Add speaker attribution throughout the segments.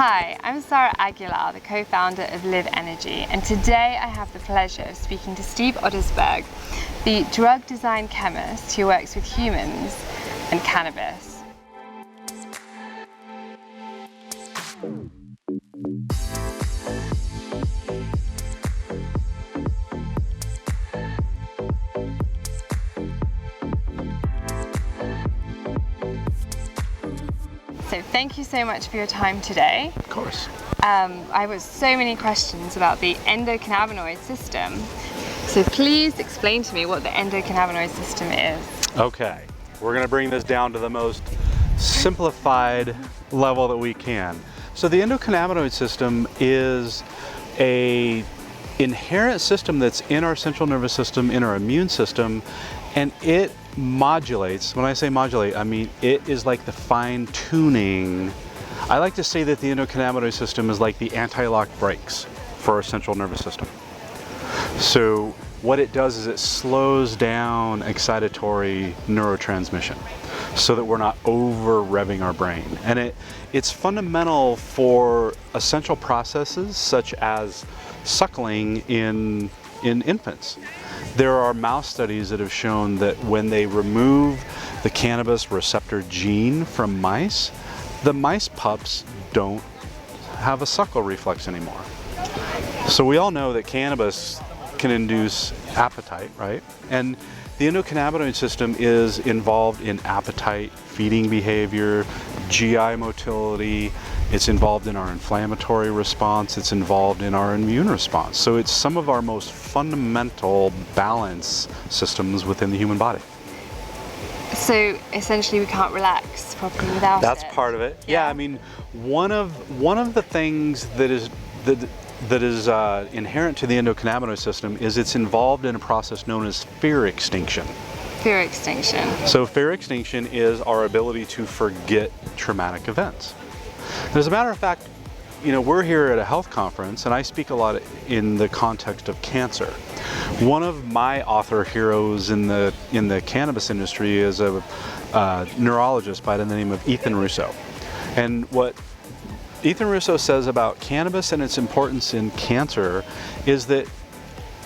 Speaker 1: Hi, I'm Sarah Aguilar, the co-founder of LIV NRG, and today I have the pleasure of speaking to Steve Ottersberg, the drug design chemist who works with humans and cannabis. So thank you so much for your time today.
Speaker 2: Of course.
Speaker 1: I have so many questions about the endocannabinoid system. So please explain to me what the endocannabinoid system is.
Speaker 2: Okay, we're going to bring this down to the most simplified level that we can. So the endocannabinoid system is an inherent system that's in our central nervous system, in our immune system, and it modulates. When I say modulate, I mean it is like the fine-tuning. I like to say that the endocannabinoid system is like the anti-lock brakes for our central nervous system. So what it does is it slows down excitatory neurotransmission so that we're not over revving our brain. And it's fundamental for essential processes such as suckling in infants. There are mouse studies that have shown that when they remove the cannabis receptor gene from mice, the mice pups don't have a suckle reflex anymore. So we all know that cannabis can induce appetite, right? And the endocannabinoid system is involved in appetite, feeding behavior, GI motility. It's involved in our inflammatory response. It's involved in our immune response. So it's some of our most fundamental balance systems within the human body.
Speaker 1: So essentially we can't relax properly without it.
Speaker 2: That's part of it. Yeah, I mean, one of the things that is inherent to the endocannabinoid system is it's involved in a process known as fear extinction.
Speaker 1: Fear extinction.
Speaker 2: So fear extinction is our ability to forget traumatic events. And as a matter of fact, you know, we're here at a health conference and I speak a lot in the context of cancer. One of my author heroes in the cannabis industry is a neurologist by the name of Ethan Russo. And what Ethan Russo says about cannabis and its importance in cancer is that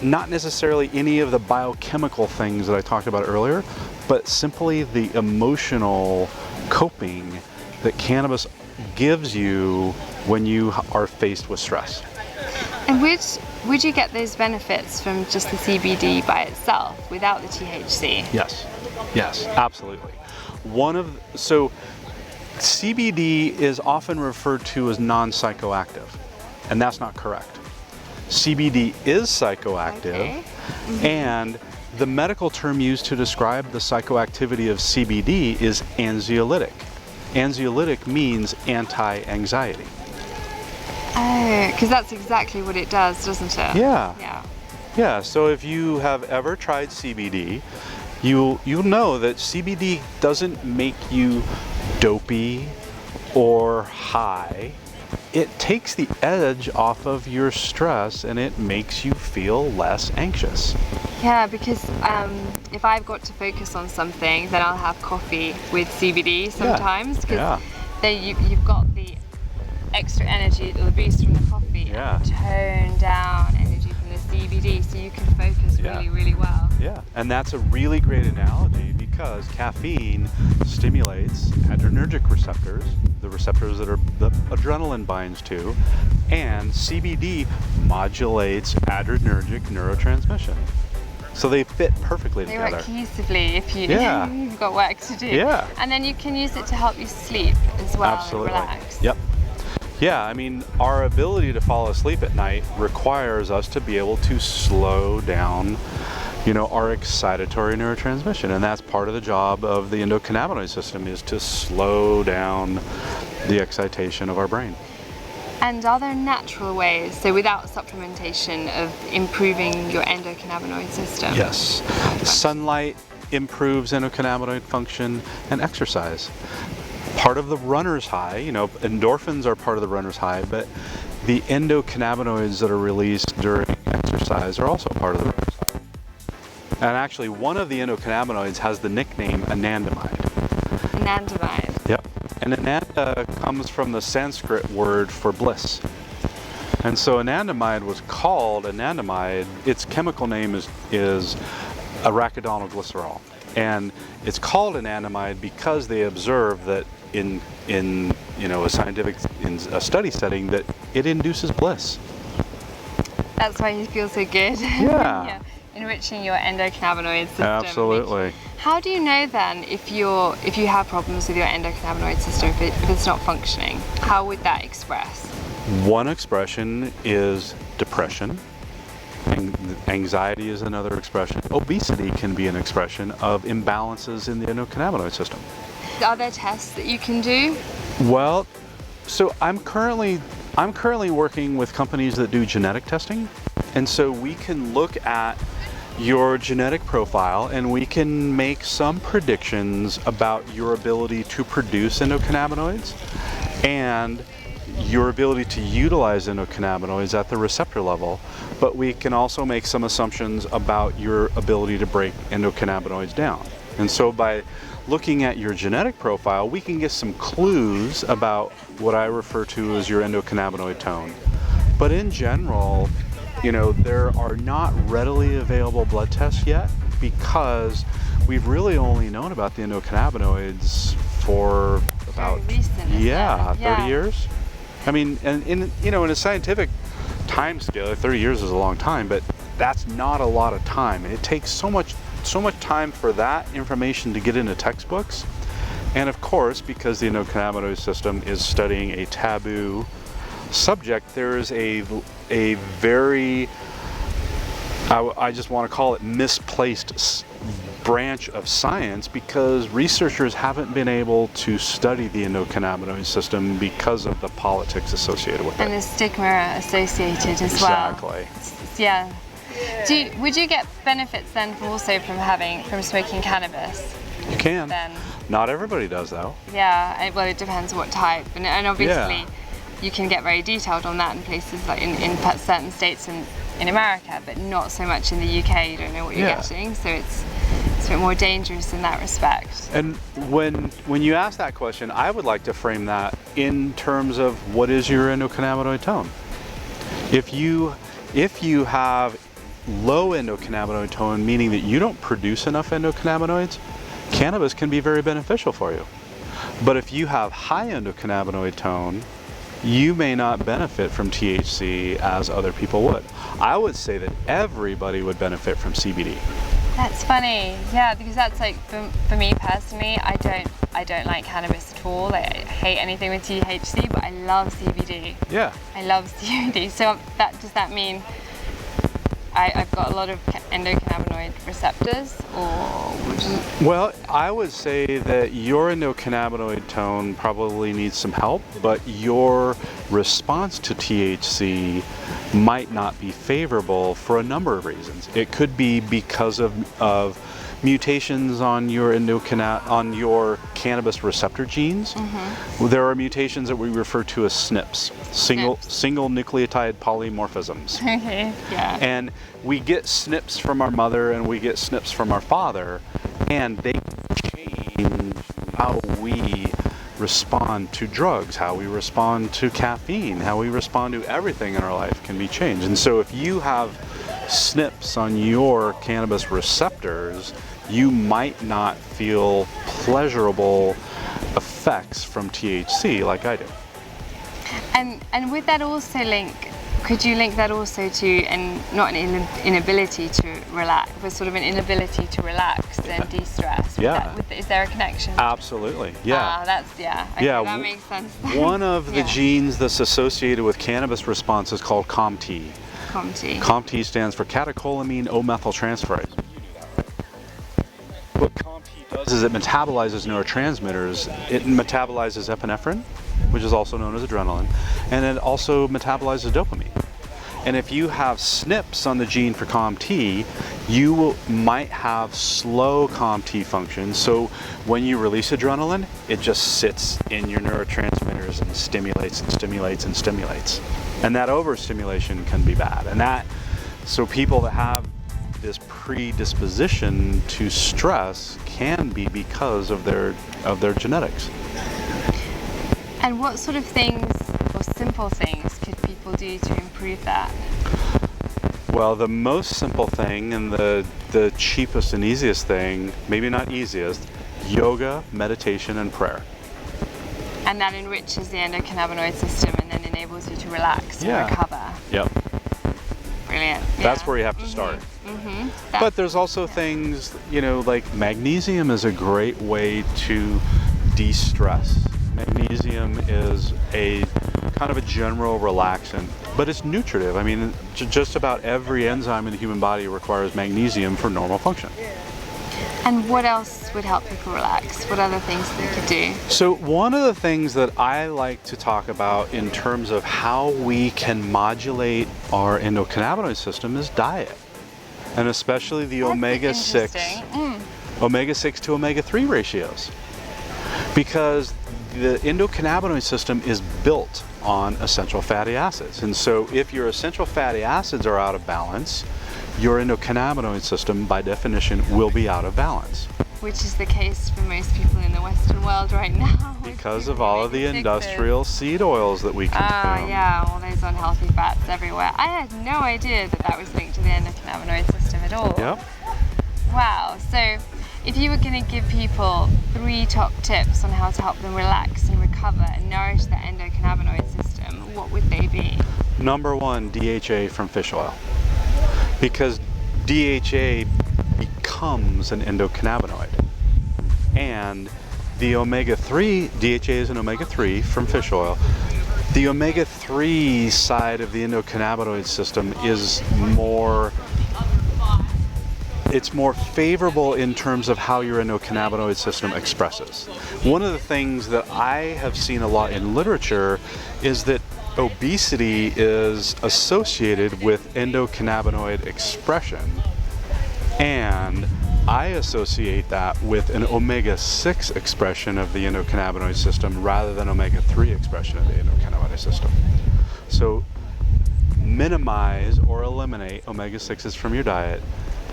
Speaker 2: not necessarily any of the biochemical things that I talked about earlier, but simply the emotional coping that cannabis gives you when you are faced with stress.
Speaker 1: And would you get those benefits from just the CBD by itself without the THC?
Speaker 2: Yes, absolutely. So CBD is often referred to as non-psychoactive, and that's not correct. CBD is psychoactive, and the medical term used to describe the psychoactivity of CBD is anxiolytic. Anxiolytic means anti-anxiety.
Speaker 1: Oh, because that's exactly what it does, doesn't it?
Speaker 2: Yeah, so if you have ever tried CBD, you'll know that CBD doesn't make you dopey or high. It takes the edge off of your stress and it makes you feel less anxious.
Speaker 1: Yeah, because if I've got to focus on something, then I'll have coffee with CBD sometimes, because then you've got the extra energy, the boost from the coffee, and the toned down energy from the CBD, so you can focus really well.
Speaker 2: Yeah, and that's a really great analogy because caffeine stimulates adrenergic receptors, the receptors that the adrenaline binds to, and CBD modulates adrenergic neurotransmission. So they fit perfectly together.
Speaker 1: They work cohesively if you've got work to do.
Speaker 2: Yeah.
Speaker 1: And then you can use it to help you sleep as well.
Speaker 2: Absolutely.
Speaker 1: And relax.
Speaker 2: Yep. Yeah, I mean, our ability to fall asleep at night requires us to be able to slow down, you know, our excitatory neurotransmission, and that's part of the job of the endocannabinoid system, is to slow down the excitation of our brain.
Speaker 1: And are there natural ways, so without supplementation, of improving your endocannabinoid system?
Speaker 2: Yes. Sunlight improves endocannabinoid function, and exercise. Part of the runner's high, you know, endorphins are part of the runner's high, but the endocannabinoids that are released during exercise are also part of the runner's high. And actually, one of the endocannabinoids has the nickname anandamide.
Speaker 1: Anandamide.
Speaker 2: Yep. And ananda comes from the Sanskrit word for bliss. And so anandamide was called anandamide. Its chemical name is arachidonoglycerol. And it's called anandamide because they observed that in a scientific study setting that it induces bliss.
Speaker 1: That's why you feel so good.
Speaker 2: Yeah.
Speaker 1: Yeah. Enriching your endocannabinoid system.
Speaker 2: Absolutely.
Speaker 1: How do you know then if you have problems with your endocannabinoid system, if it's not functioning? How would that express?
Speaker 2: One expression is depression. Anxiety is another expression. Obesity can be an expression of imbalances in the endocannabinoid system.
Speaker 1: Are there tests that you can do?
Speaker 2: Well, so I'm currently working with companies that do genetic testing, and so we can look at your genetic profile and we can make some predictions about your ability to produce endocannabinoids and your ability to utilize endocannabinoids at the receptor level, but we can also make some assumptions about your ability to break endocannabinoids down. And so by looking at your genetic profile, we can get some clues about what I refer to as your endocannabinoid tone. But in general, there are not readily available blood tests yet because we've really only known about the endocannabinoids for about
Speaker 1: Very recent,
Speaker 2: 30 years. I mean, and in a scientific time scale, 30 years is a long time, but that's not a lot of time. It takes so much time for that information to get into textbooks. And of course, because the endocannabinoid system is studying a taboo subject, there is a very, I just want to call it misplaced branch of science, because researchers haven't been able to study the endocannabinoid system because of the politics associated with it.
Speaker 1: And the stigma associated as well.
Speaker 2: Exactly.
Speaker 1: Yeah. Would you get benefits then from smoking cannabis?
Speaker 2: You can.
Speaker 1: Then?
Speaker 2: Not everybody does though.
Speaker 1: Yeah, well it depends what type, and obviously you can get very detailed on that in places like in certain states in America, but not so much in the UK. You don't know what you're getting, so it's a bit more dangerous in that respect.
Speaker 2: And when you ask that question, I would like to frame that in terms of what is your endocannabinoid tone. If you have low endocannabinoid tone, meaning that you don't produce enough endocannabinoids, cannabis can be very beneficial for you. But if you have high endocannabinoid tone, you may not benefit from THC as other people would. I would say that everybody would benefit from CBD.
Speaker 1: That's funny, yeah, because that's like for me personally, I don't like cannabis at all. I hate anything with THC, but I love CBD.
Speaker 2: Yeah.
Speaker 1: I love CBD. So does that mean I've got a lot of endocannabinoid receptors, or
Speaker 2: Well, I would say that your endocannabinoid tone probably needs some help, but your response to THC might not be favorable for a number of reasons. It could be because of mutations on your cannabis receptor genes. Mm-hmm. There are mutations that we refer to as SNPs, single nucleotide polymorphisms.
Speaker 1: Okay, yeah.
Speaker 2: And we get SNPs from our mother and we get SNPs from our father, and they change how we respond to drugs, how we respond to caffeine, how we respond to everything in our life can be changed. And so if you have SNPs on your cannabis receptors, you might not feel pleasurable effects from THC like I do.
Speaker 1: And would that also could you link that also to, and not an inability to relax, but sort of an inability to relax and de-stress? Is there a connection?
Speaker 2: Absolutely, yeah.
Speaker 1: Okay, that makes sense.
Speaker 2: One of the genes that's associated with cannabis response is called COMT. COMT stands for catecholamine O-methyltransferase. What COMT does is it metabolizes neurotransmitters. It metabolizes epinephrine, which is also known as adrenaline, and it also metabolizes dopamine. And if you have SNPs on the gene for COMT, you might have slow COMT function. So when you release adrenaline, it just sits in your neurotransmitters and stimulates and stimulates and stimulates. And that overstimulation can be bad. So people that have this predisposition to stress can be because of their genetics.
Speaker 1: And what sort of things, or simple things, could people do to improve that?
Speaker 2: Well, the most simple thing and the cheapest and easiest thing, maybe not easiest, yoga, meditation, and prayer.
Speaker 1: And that enriches the endocannabinoid system and then enables you to relax and recover.
Speaker 2: Yep.
Speaker 1: Brilliant.
Speaker 2: That's where you have to start. But there's also things, you know, like magnesium is a great way to de-stress. Magnesium is a kind of a general relaxant, but it's nutritive. I mean, just about every enzyme in the human body requires magnesium for normal function.
Speaker 1: And what else would help people relax? What other things that you could do?
Speaker 2: So one of the things that I like to talk about in terms of how we can modulate our endocannabinoid system is diet. And especially the omega-6 to omega-3 ratios. Because the endocannabinoid system is built on essential fatty acids. And so if your essential fatty acids are out of balance, your endocannabinoid system, by definition, will be out of balance.
Speaker 1: Which is the case for most people in the Western world right now.
Speaker 2: Because of all of the industrial seed oils that we consume.
Speaker 1: Yeah, all those unhealthy fats everywhere. I had no idea that that was linked to the endocannabinoid system at all.
Speaker 2: Yep.
Speaker 1: Wow. So if you were going to give people 3 top tips on how to help them relax and recover and nourish the endocannabinoid system, what would they be?
Speaker 2: Number 1, DHA from fish oil. Because DHA becomes an endocannabinoid. And the omega-3, DHA is an omega-3 from fish oil. The omega-3 side of the endocannabinoid system is it's more favorable in terms of how your endocannabinoid system expresses. One of the things that I have seen a lot in literature is that obesity is associated with endocannabinoid expression, and I associate that with an omega-6 expression of the endocannabinoid system rather than omega-3 expression of the endocannabinoid system. So minimize or eliminate omega-6s from your diet.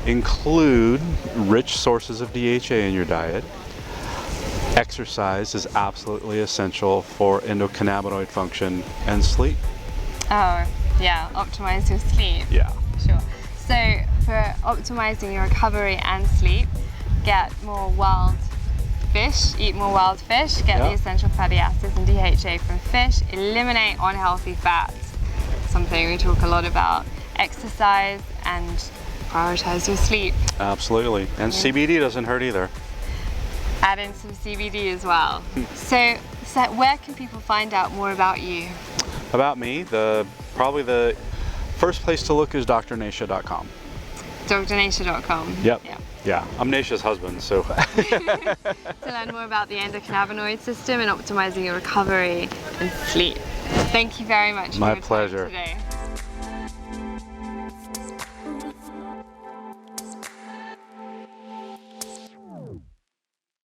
Speaker 2: Include rich sources of DHA in your diet. Exercise is absolutely essential for endocannabinoid function, and sleep.
Speaker 1: Oh, yeah, optimize your sleep.
Speaker 2: Yeah.
Speaker 1: Sure. So for optimizing your recovery and sleep, get more wild fish, eat more wild fish, get the essential fatty acids and DHA from fish, eliminate unhealthy fats, something we talk a lot about, exercise, and prioritize your sleep.
Speaker 2: Absolutely. And CBD doesn't hurt either.
Speaker 1: Add in some CBD as well. So where can people find out more about you?
Speaker 2: About me, probably the first place to look is drnacia.com.
Speaker 1: drnacia.com.
Speaker 2: Yep. Yeah. I'm Nacia's husband, so.
Speaker 1: To learn more about the endocannabinoid system and optimizing your recovery and sleep. Thank you very much for your time today.